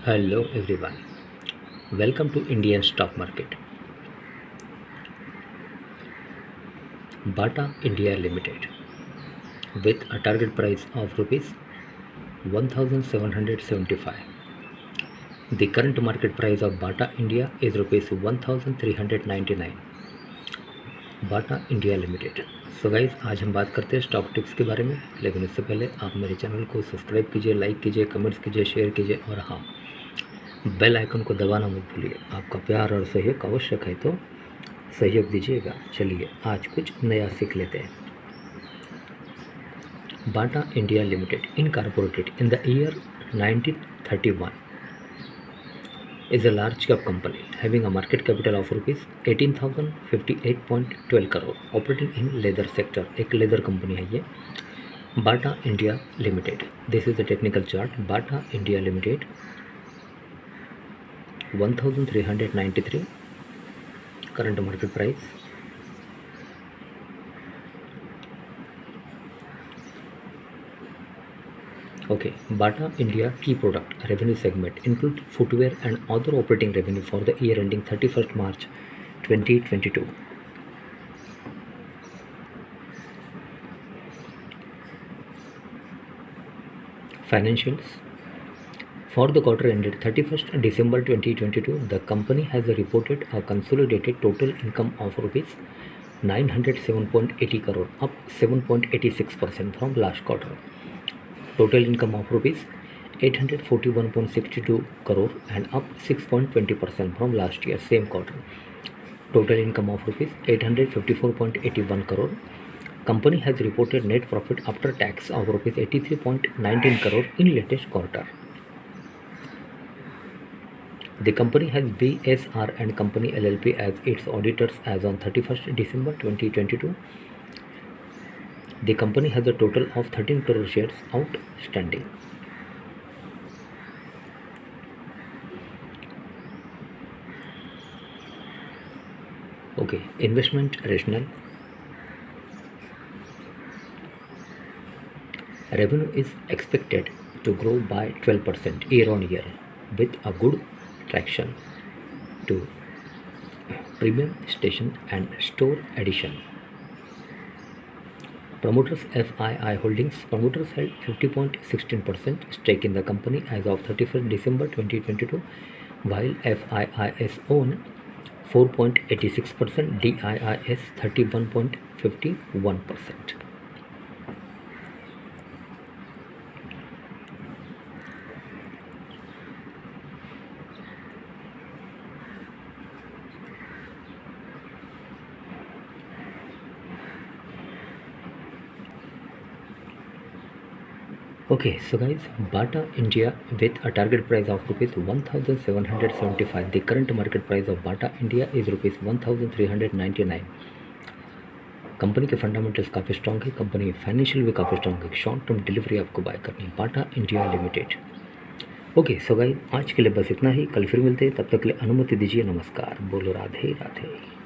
Hello everyone. Welcome to Indian stock market. Bata India Limited with a target price of rupees 1775. The current market price of Bata India is rupees 1399. Bata India Limited. So guys आज हम बात करते हैं stock tips के बारे में, लेकिन उससे पहले आप मेरे चैनल को सब्सक्राइब कीजिए, लाइक कीजिए, कमेंट्स कीजिए, शेयर कीजिए और हाँ, बेल आइकन को दबाना मत भूलिए। आपका प्यार और सहयोग आवश्यक है, तो सहयोग दीजिएगा। चलिए आज कुछ नया सीख लेते हैं। Bata India limited incorporated in the year 1931 is a large cap company having a market capital of rupees 18,058.12 crore operating in leather sector। एक लेदर कंपनी है ये Bata India limited. This is the technical chart. Bata India limited 1393 current market price। Okay, Bata India key product revenue segment include footwear and other operating revenue for the year ending 31st March 2022. Financials for the quarter ended 31st December 2022, the company has reported a consolidated total income of rupees 907.80 crore, up 7.86% from last quarter. Total income of rupees 841.62 crore and up 6.20% from last year same quarter. Total income of rupees 854.81 crore. Company has reported net profit after tax of rupees 83.19 crore in latest quarter. The company has BSR and Company LLP as its auditors as on 31st December 2022. The company has a total of 13 crore shares outstanding. Okay, investment rationale. Revenue is expected to grow by 12% year on year with a good traction to premium station and store addition. Promoters FII Holdings. Promoters held 50.16% stake in the company as of 31st December 2022, while FIIs own 4.86%, DIIs 31.51%. Okay, so guys, Bata India with a target price of rupees 1775. The current market price of Bata India is rupees 1399. Company के fundamentals काफ़ी strong है, company financial भी काफ़ी strong है। Short term delivery आपको bye करनी है Bata India limited. Okay, so guys आज के लिए बस इतना ही। कल फिर मिलते हैं, तब तक के लिए अनुमति दीजिए। नमस्कार, बोलो राधे राधे।